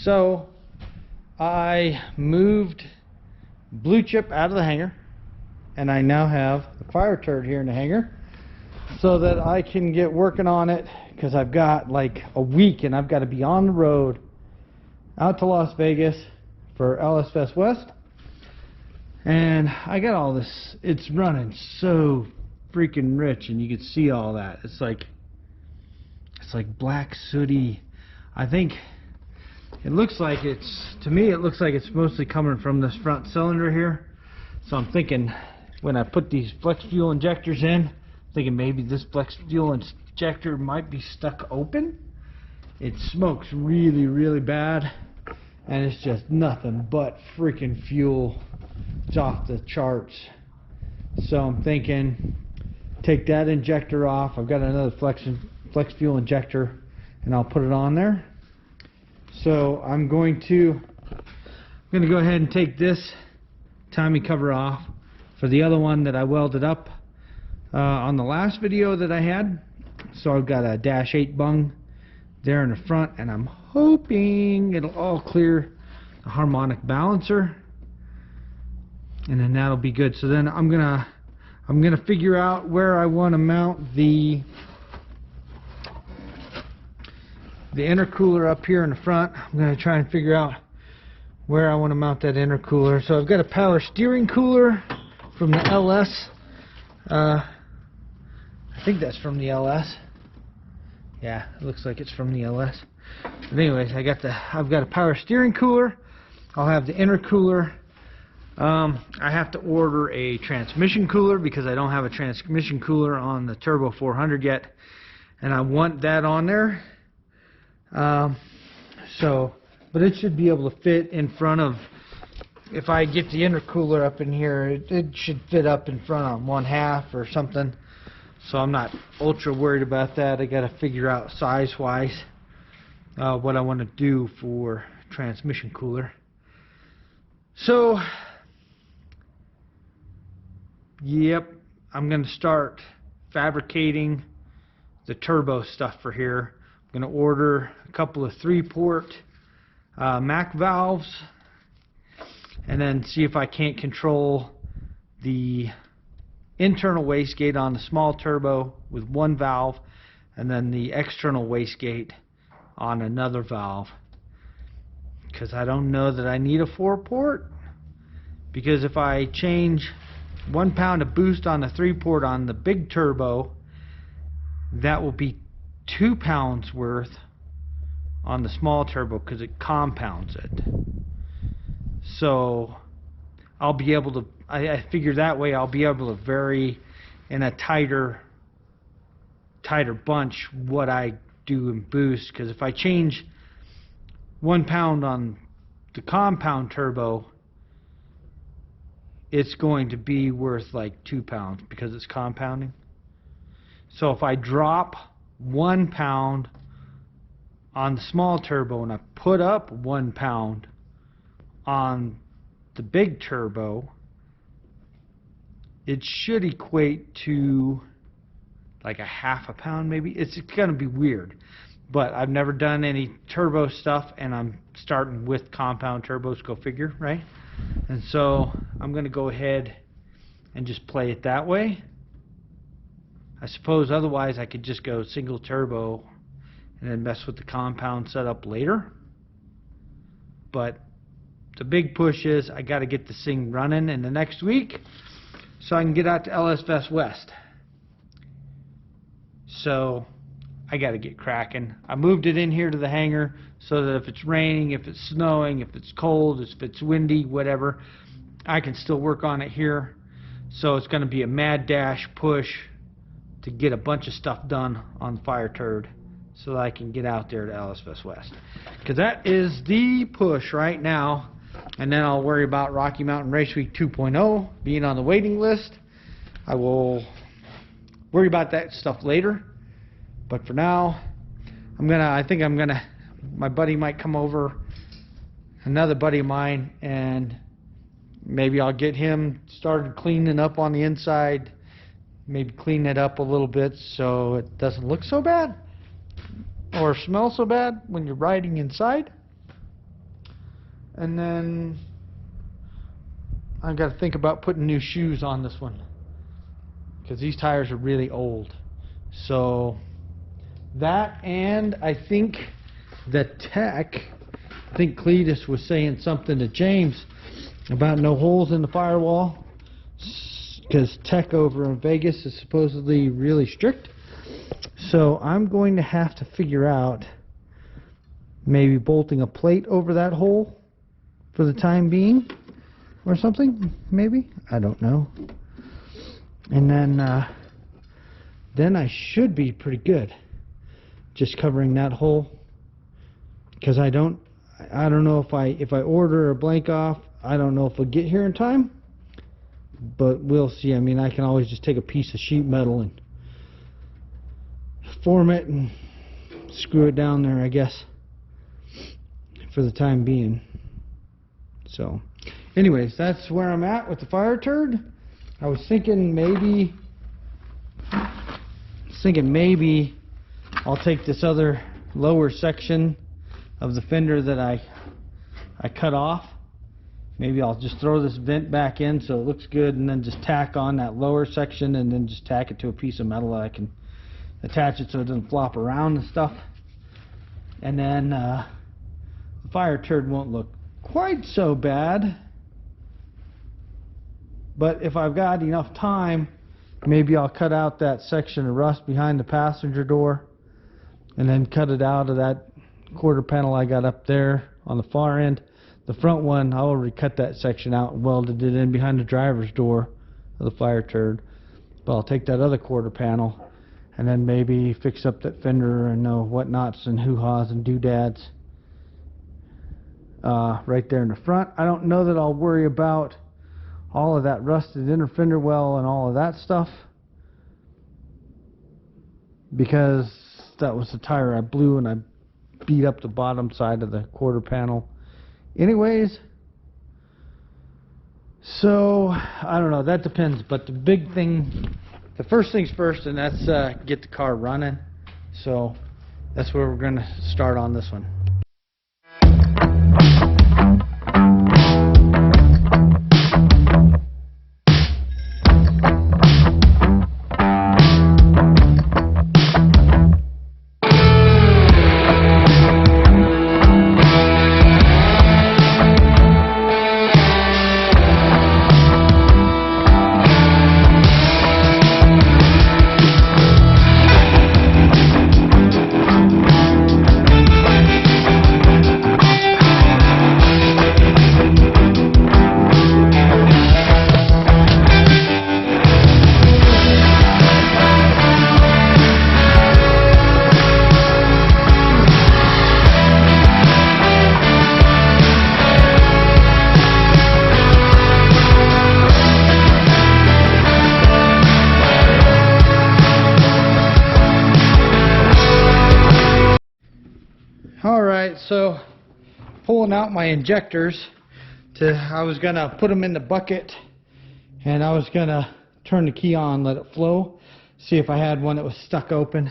So I moved Blue Chip out of the hangar, and I now have the FireTurd here in the hangar so that I can get working on it, because I've got like a week and I've got to be on the road out to Las Vegas for LS Fest West. And I got all this, it's running so freaking rich, and you can see all that. It's like black sooty. I think it looks like it's, to me it looks like it's mostly coming from this front cylinder here. So I'm thinking when I put these flex fuel injectors in, I'm thinking maybe this flex fuel injector might be stuck open. It smokes really, really bad, and it's just nothing but freaking fuel. It's off the charts. So I'm thinking take that injector off. I've got another flex fuel injector, and I'll put it on there. So I'm going to go ahead and take this timing cover off for the other one that I welded up on the last video that I had. So I've got a -8 bung there in the front, and I'm hoping it'll all clear the harmonic balancer, and then that'll be good. So then I'm gonna figure out where I want to mount the intercooler up here in the front. I'm going to try and figure out where I want to mount that intercooler. So I've got a power steering cooler from the LS. I think that's from the LS. Yeah, it looks like it's from the LS. But anyways, I've got a power steering cooler. I'll have the intercooler. I have to order a transmission cooler because I don't have a transmission cooler on the Turbo 400 yet, and I want that on there. But it should be able to fit in front of, if I get the intercooler up in here, it should fit up in front on 1/2 or something. So I'm not ultra worried about that. I got to figure out size wise what I want to do for transmission cooler. So yep, I'm going to start fabricating the turbo stuff for here. I'm going to order a couple of 3-port MAC valves, and then see if I can't control the internal wastegate on the small turbo with one valve, and then the external wastegate on another valve, because I don't know that I need a 4-port, because if I change 1 pound of boost on the 3-port on the big turbo, that will be 2 pounds worth on the small turbo, because it compounds it. So I'll be able to, I figure that way I'll be able to vary in a tighter bunch what I do in boost, because if I change 1 pound on the compound turbo, it's going to be worth like 2 pounds because it's compounding. So if I drop 1 pound on the small turbo and I put up 1 pound on the big turbo, it should equate to like a 1/2 pound maybe. It's gonna be weird, but I've never done any turbo stuff, and I'm starting with compound turbos, go figure, right? And so I'm gonna go ahead and just play it that way. I suppose otherwise I could just go single turbo and then mess with the compound setup later. But the big push is I got to get this thing running in the next week so I can get out to LS Fest West. So I got to get cracking. I moved it in here to the hangar so that if it's raining, if it's snowing, if it's cold, if it's windy, whatever, I can still work on it here. So it's going to be a mad dash push to get a bunch of stuff done on FireTurd so that I can get out there to LS Fest West. Because that is the push right now. And then I'll worry about Rocky Mountain Race Week 2.0 being on the waiting list. I will worry about that stuff later. But for now, I think I'm gonna, my buddy might come over, another buddy of mine, and maybe I'll get him started cleaning up on the inside. Maybe clean it up a little bit so it doesn't look so bad or smell so bad when you're riding inside. And then I got to think about putting new shoes on this one, because these tires are really old. So that, and I think the tech, I think Cletus was saying something to James about no holes in the firewall, because tech over in Vegas is supposedly really strict. So I'm going to have to figure out maybe bolting a plate over that hole for the time being, or something, maybe, I don't know. And then I should be pretty good just covering that hole, because I don't know if I order a blank off, I don't know if it'll get here in time, but we'll see. I mean, I can always just take a piece of sheet metal and form it and screw it down there, I guess, for the time being. So anyways, that's where I'm at with the FireTurd. I was thinking maybe I'll take this other lower section of the fender that I cut off. Maybe I'll just throw this vent back in so it looks good, and then just tack on that lower section, and then just tack it to a piece of metal that I can attach it so it doesn't flop around and stuff. And then the FireTurd won't look quite so bad. But if I've got enough time, maybe I'll cut out that section of rust behind the passenger door, and then cut it out of that quarter panel I got up there on the far end. The front one, I already cut that section out and welded it in behind the driver's door of the FireTurd. But I'll take that other quarter panel and then maybe fix up that fender and whatnots and hoo-haws and doodads right there in the front. I don't know that I'll worry about all of that rusted inner fender well and all of that stuff, because that was the tire I blew and I beat up the bottom side of the quarter panel anyways. So I don't know, that depends. But the big thing, the first things first, and that's get the car running. So that's where we're going to start on this one. Alright, so pulling out my injectors, I was going to put them in the bucket, and I was going to turn the key on, let it flow, see if I had one that was stuck open,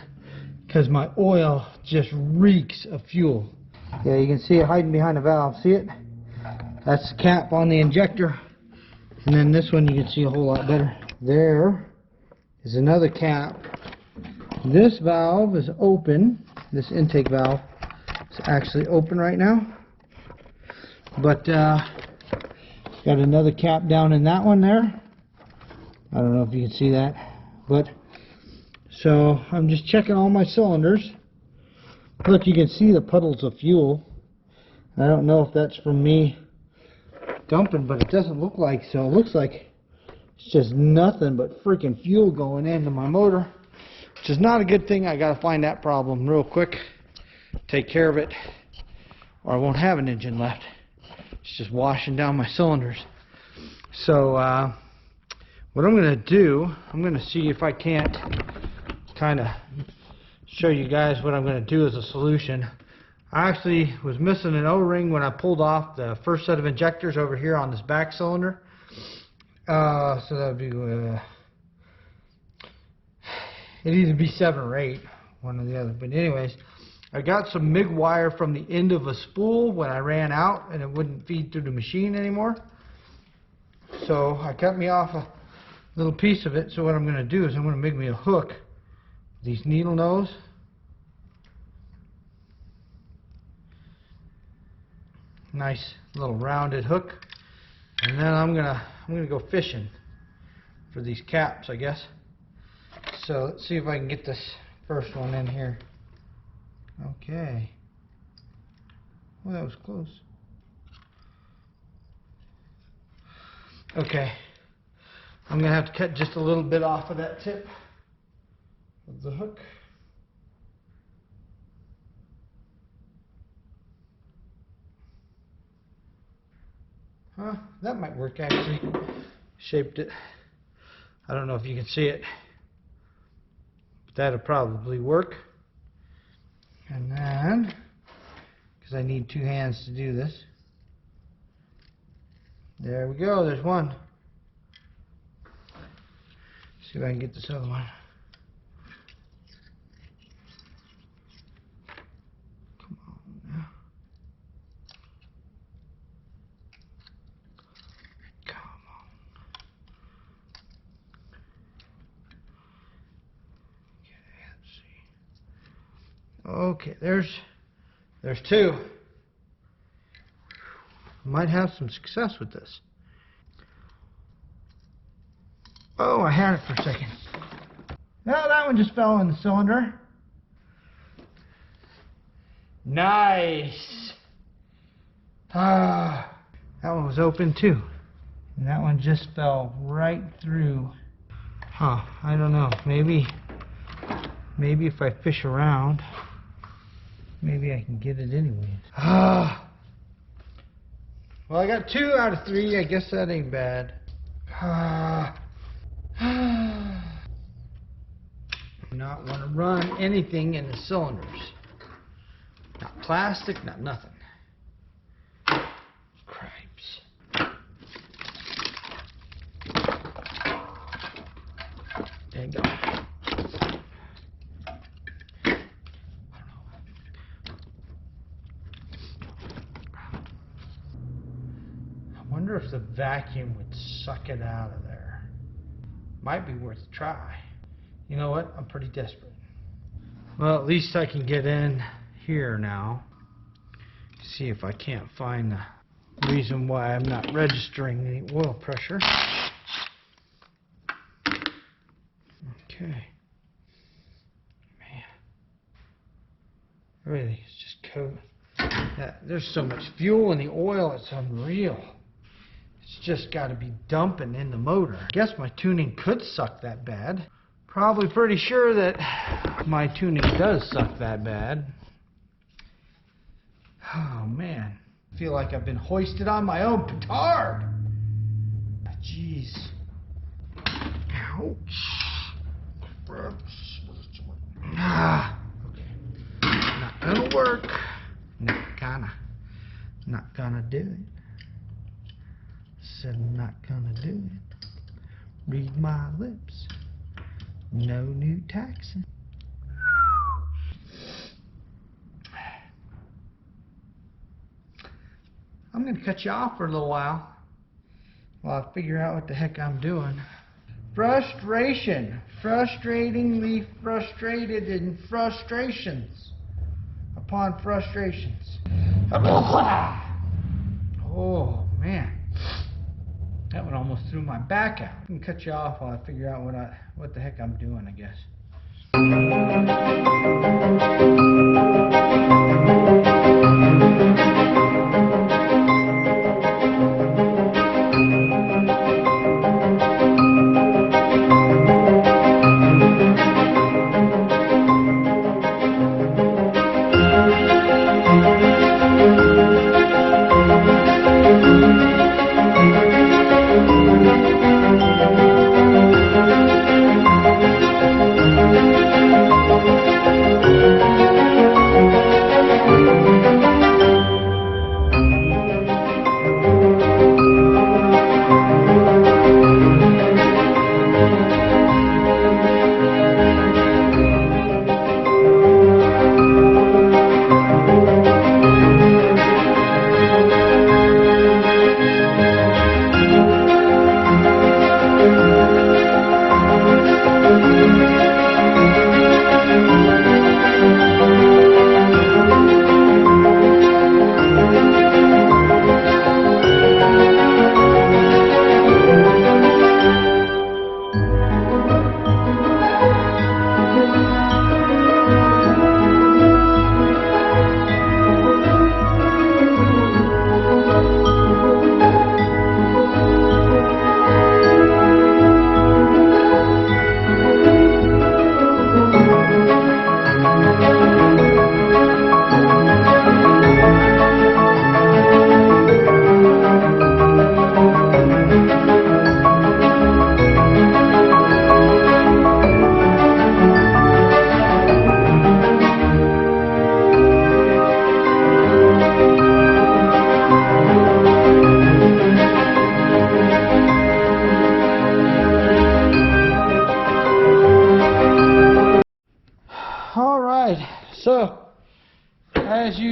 because my oil just reeks of fuel. Yeah, you can see it hiding behind the valve. See it? That's the cap on the injector. And then this one you can see a whole lot better. There is another cap. This valve is open. This intake valve is actually open right now. But got another cap down in that one there. I don't know if you can see that. But so I'm just checking all my cylinders. Look, you can see the puddles of fuel. I don't know if that's from me dumping, but it doesn't look like so. It looks like it's just nothing but freaking fuel going into my motor, which is not a good thing. I got to find that problem real quick, take care of it, or I won't have an engine left. It's just washing down my cylinders. So what I'm going to do, I'm going to see if I can't kind of show you guys what I'm going to do as a solution. I actually was missing an O-ring when I pulled off the first set of injectors over here on this back cylinder. So that would be it'd either be 7 or 8, one or the other. But anyways, I got some MIG wire from the end of a spool when I ran out and it wouldn't feed through the machine anymore. So I cut me off a little piece of it. So what I'm going to do is I'm going to make me a hook. These needle nose. Nice little rounded hook. And then I'm gonna go fishing for these caps, I guess. So let's see if I can get this first one in here. Okay. Well, that was close. Okay. I'm gonna have to cut just a little bit off of that tip of the hook. Huh, that might work actually. Shaped it. I don't know if you can see it, but that'll probably work. And then, because I need two hands to do this. There we go, there's one. See if I can get this other one. Come on now. Come on. Okay, let's see. Okay, there's two. Might have some success with this. Oh, I had it for a second. No, that one just fell in the cylinder. Nice. Ah, that one was open too. And that one just fell right through. Huh, I don't know. Maybe if I fish around, maybe I can get it anyways. Ah. Well, I got 2 out of 3. I guess that ain't bad. Not want to run anything in the cylinders. Not plastic, not nothing. Cripes. There you go. I wonder if the vacuum would suck it out of there. Might be worth a try. You know what? I'm pretty desperate. Well, at least I can get in here now. See if I can't find the reason why I'm not registering the oil pressure. Okay. Man. Everything is just coated. There's so much fuel in the oil, it's unreal. It's just got to be dumping in the motor. I guess my tuning could suck that bad. Probably pretty sure that my tuning does suck that bad. Oh man, I feel like I've been hoisted on my own petard. Jeez. Ouch. Ah. Okay. Not gonna work. Not gonna do it. Said I'm not gonna do it. Read my lips. No new taxing. I'm going to cut you off for a little while I figure out what the heck I'm doing. Frustration. Frustratingly frustrated in frustrations upon frustrations. Oh, man. That one almost threw my back out. I can cut you off while I figure out what the heck I'm doing, I guess.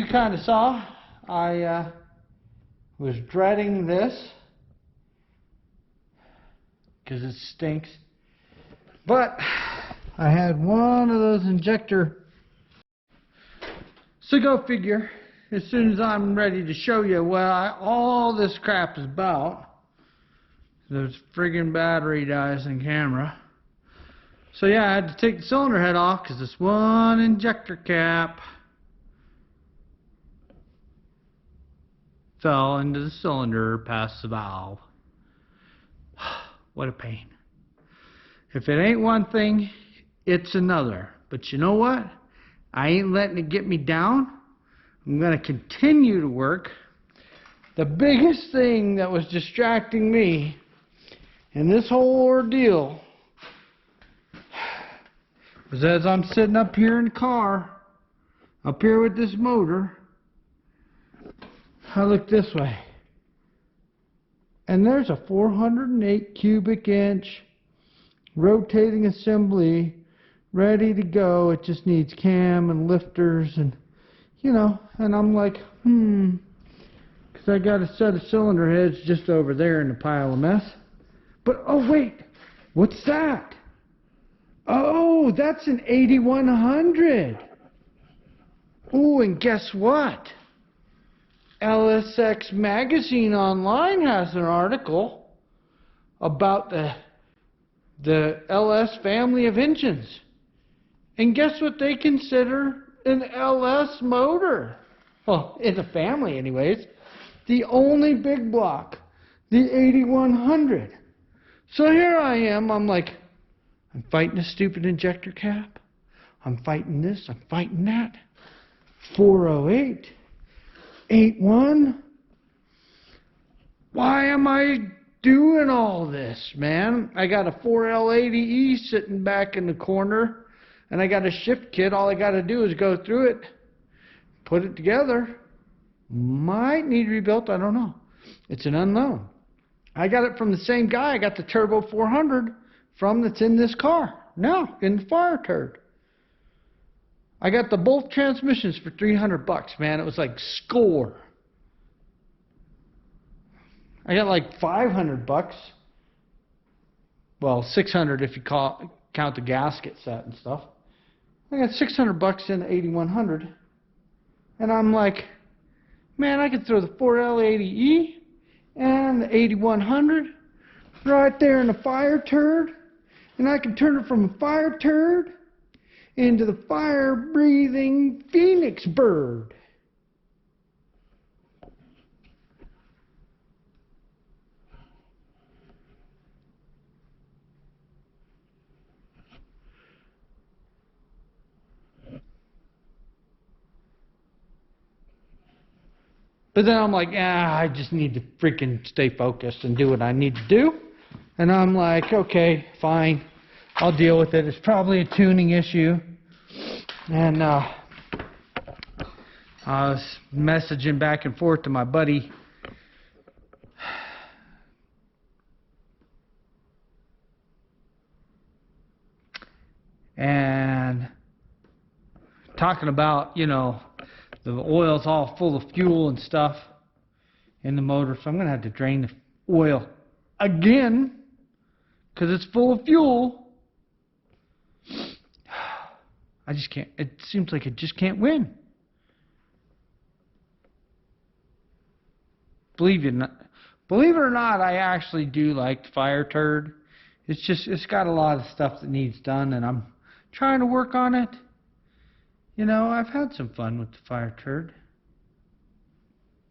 you kind of saw, I was dreading this because it stinks. But I had one of those injector. So go figure, as soon as I'm ready to show you what all this crap is about, there's friggin' battery dies in camera. So yeah, I had to take the cylinder head off because this one injector cap fell into the cylinder past the valve. What a pain. If it ain't one thing, it's another. But you know what? I ain't letting it get me down. I'm going to continue to work. The biggest thing that was distracting me in this whole ordeal was as I'm sitting up here in the car, up here with this motor, I look this way. And there's a 408 cubic inch rotating assembly ready to go. It just needs cam and lifters and, you know, and I'm like, because I got a set of cylinder heads just over there in the pile of mess. But, oh wait, what's that? Oh, that's an 8100. Oh, and guess what? LSX Magazine Online has an article about the LS family of engines. And guess what they consider an LS motor? Well, in the family anyways. The only big block, the 8100. So here I am, I'm like, I'm fighting a stupid injector cap. I'm fighting this, I'm fighting that. 408, 81. Why am I doing all this, man? I got a 4L80E sitting back in the corner, and I got a shift kit. All I got to do is go through it, put it together. Might need rebuilt, I don't know. It's an unknown. I got it from the same guy. I got the Turbo 400 from that's in this car now in the FireTurd. I got the both transmissions for $300, man. It was like score. I got like $500. Well, $600 if you count the gasket set and stuff. I got $600 in the 8100, and I'm like, man, I could throw the 4L80E and the 8100 right there in the FireTurd, and I can turn it from a FireTurd into the fire-breathing Phoenix bird. But then I'm like, I just need to freaking stay focused and do what I need to do. And I'm like, okay, fine. I'll deal with it. It's probably a tuning issue. And I was messaging back and forth to my buddy. And talking about, you know, the oil's all full of fuel and stuff in the motor. So I'm going to have to drain the oil again because it's full of fuel. I just can't. It seems like it just can't win. Believe it or not, I actually do like the FireTurd. It's got a lot of stuff that needs done, and I'm trying to work on it. You know, I've had some fun with the FireTurd.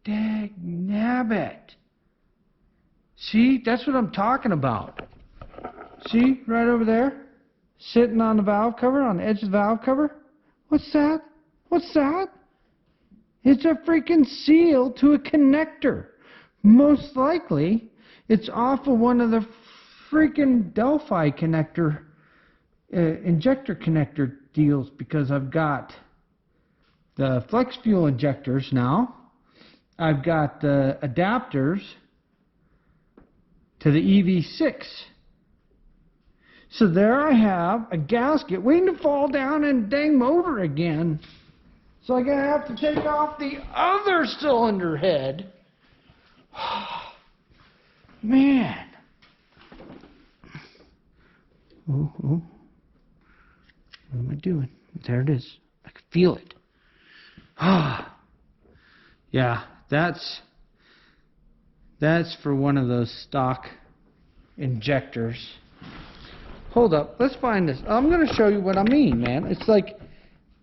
Dagnabbit. See, that's what I'm talking about. See, right over there? Sitting on the valve cover, on the edge of the valve cover. What's that? What's that? It's a freaking seal to a connector. Most likely, it's off of one of the freaking Delphi connector, injector connector deals, because I've got the flex fuel injectors now. I've got the adapters to the EV6. So there I have a gasket waiting to fall down and dang motor again. So I'm going to have to take off the other cylinder head. Man. Oh, oh. What am I doing? There it is. I can feel it. Yeah, that's for one of those stock injectors. Hold up, let's find this. I'm going to show you what I mean, man. It's like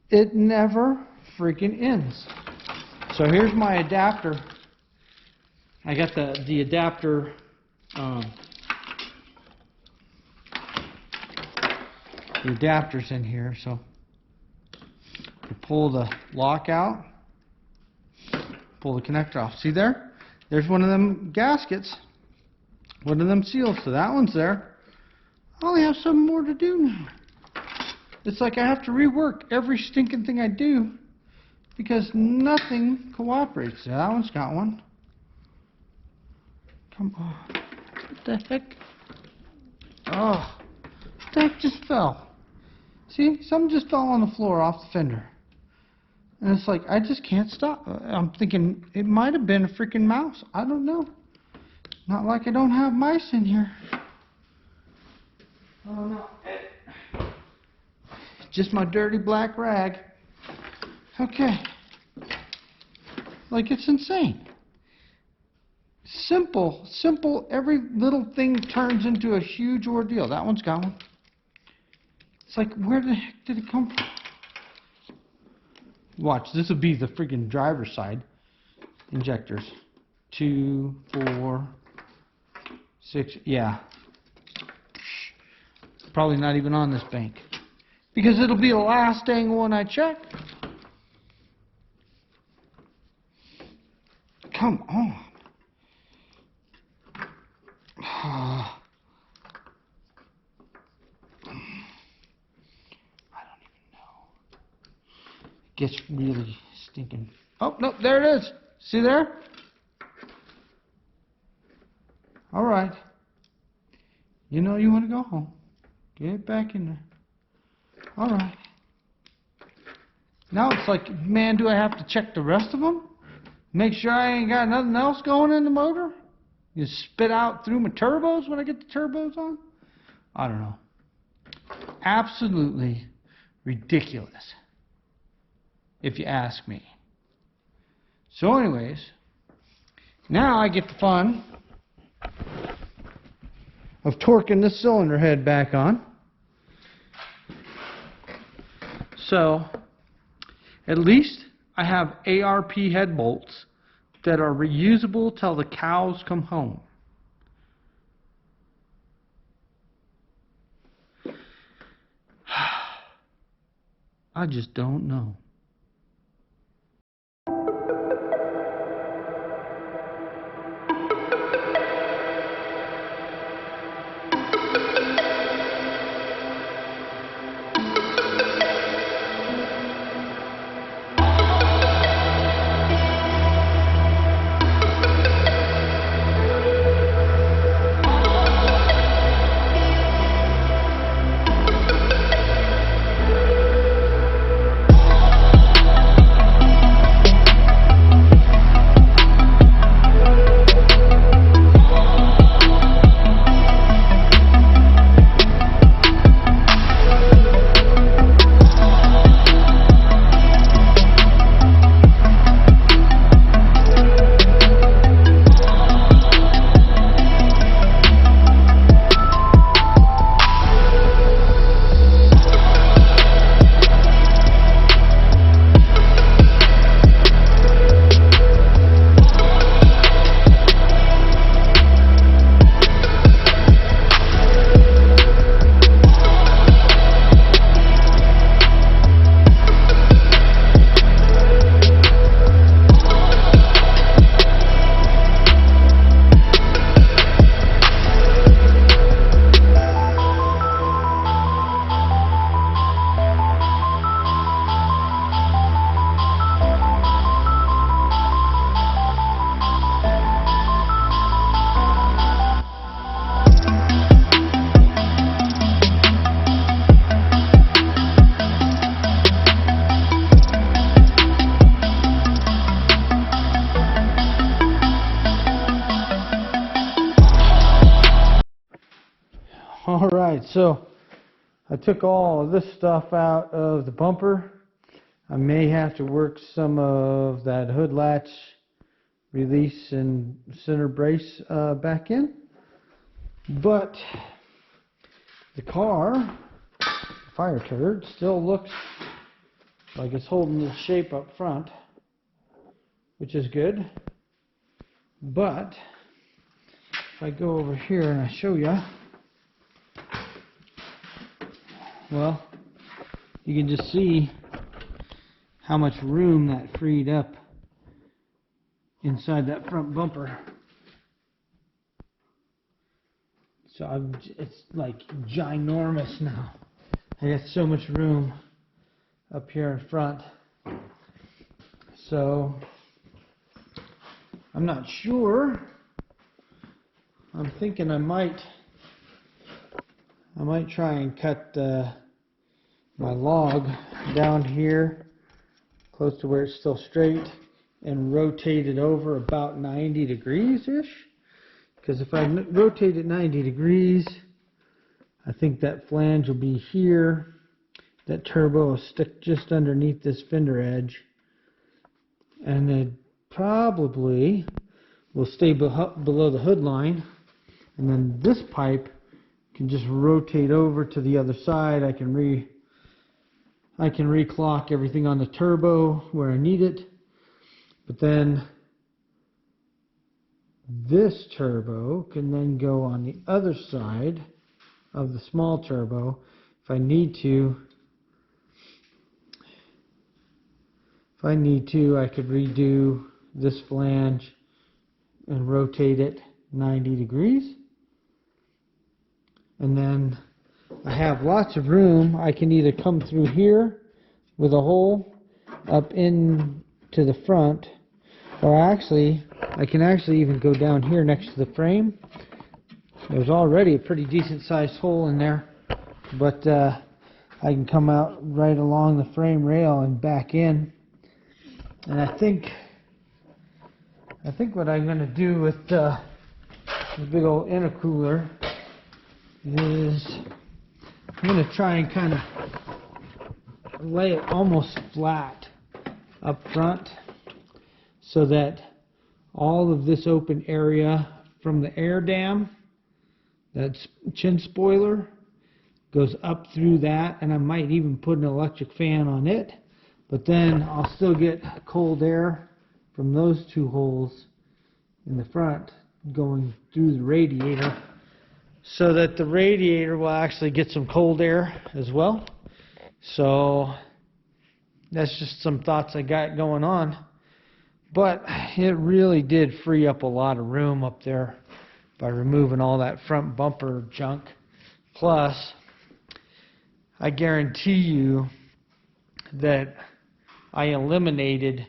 it never freaking ends. So here's my adapter. I got the adapter the adapter's in here, so you pull the lock out, pull the connector off. See there? There's one of them gaskets, one of them seals, so that one's there. I only have some more to do now. It's like I have to rework every stinking thing I do because nothing cooperates. That one's got one. Come on. What the heck? Oh, what the heck just fell? See, something just fell on the floor off the fender. And it's like, I just can't stop. I'm thinking it might have been a freaking mouse. I don't know. Not like I don't have mice in here. Oh no. Just my dirty black rag. Okay. Like, it's insane. Simple, every little thing turns into a huge ordeal. That one's got one. It's like, where the heck did it come from? Watch, this will be the freaking driver's side injectors. 2, 4, 6, yeah. Probably not even on this bank. Because it'll be the last dang one I check. Come on. I don't even know. It gets really stinking. Oh, no, there it is. See there? All right. You know you want to go home. Get back in there. All right. Now it's like, man, do I have to check the rest of them? Make sure I ain't got nothing else going in the motor? You spit out through my turbos when I get the turbos on? I don't know. Absolutely ridiculous, if you ask me. So anyways, now I get the fun of torquing this cylinder head back on. So, at least I have ARP head bolts that are reusable till the cows come home. I just don't know. So I took all of this stuff out of the bumper. I may have to work some of that hood latch release and center brace back in. But the car, FireTurd, still looks like it's holding the shape up front, which is good. But if I go over here and I show you, well, you can just see how much room that freed up inside that front bumper. So it's like ginormous now. I got so much room up here in front. So I'm not sure. I'm thinking I might try and cut my log down here close to where it's still straight and rotate it over about 90 degrees ish. Because if I rotate it 90 degrees, I think that flange will be here. That turbo will stick just underneath this fender edge. And it probably will stay below the hood line. And then this pipe can just rotate over to the other side. I can reclock everything on the turbo where I need it. But then this turbo can then go on the other side of the small turbo if I need to. I could redo this flange and rotate it 90 degrees. And then I have lots of room. I can either come through here with a hole up into the front, or I can actually even go down here next to the frame. There's already a pretty decent sized hole in there, but I can come out right along the frame rail and back in. And I think what I'm going to do with the big old intercooler is I'm going to try and kind of lay it almost flat up front so that all of this open area from the air dam, that chin spoiler, goes up through that, and I might even put an electric fan on it. But then I'll still get cold air from those two holes in the front going through the radiator, so that the radiator will actually get some cold air as well. So that's just some thoughts I got going on. But it really did free up a lot of room up there by removing all that front bumper junk. Plus, I guarantee you that I eliminated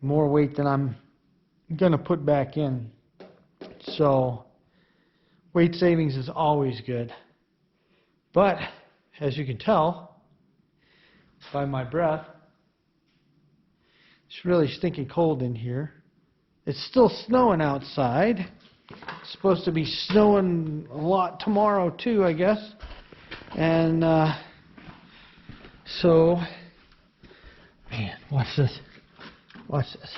more weight than I'm going to put back in. So weight savings is always good. But as you can tell by my breath, it's really stinking cold in here. It's still snowing outside. It's supposed to be snowing a lot tomorrow too, I guess. And so, man, watch this. Watch this.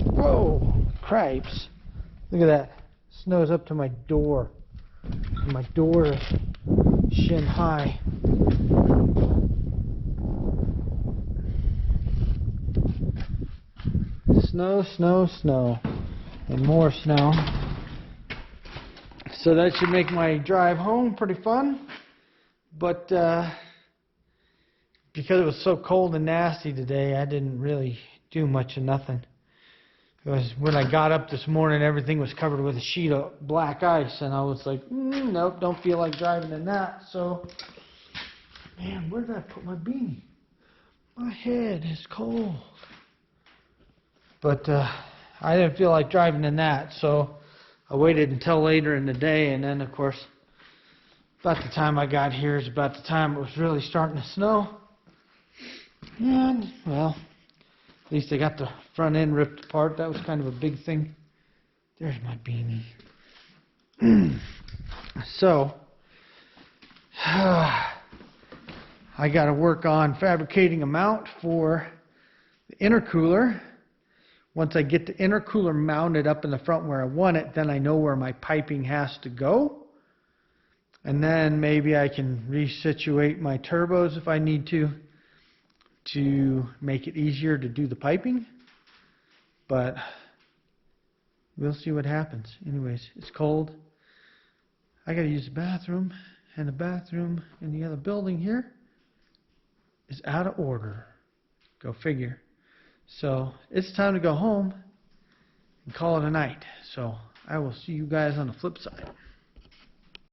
Whoa, cripes. Look at that. Snow's up to my door. My door is shin high. Snow, snow, snow. And more snow. So that should make my drive home pretty fun. But because it was so cold and nasty today, I didn't really do much of nothing. Because when I got up this morning, everything was covered with a sheet of black ice, and I was like, nope, don't feel like driving in that. So, man, where did I put my beanie? My head is cold. But I didn't feel like driving in that, so I waited until later in the day, and then, of course, about the time I got here is about the time it was really starting to snow. And, well, at least I got the front end ripped apart. That was kind of a big thing. There's my beanie. So, I got to work on fabricating a mount for the intercooler. Once I get the intercooler mounted up in the front where I want it, then I know where my piping has to go. And then maybe I can resituate my turbos if I need to make it easier to do the piping. But we'll see what happens. Anyways, it's cold. I got to use the bathroom, and the bathroom in the other building here is out of order. Go figure. So it's time to go home and call it a night. So I will see you guys on the flip side.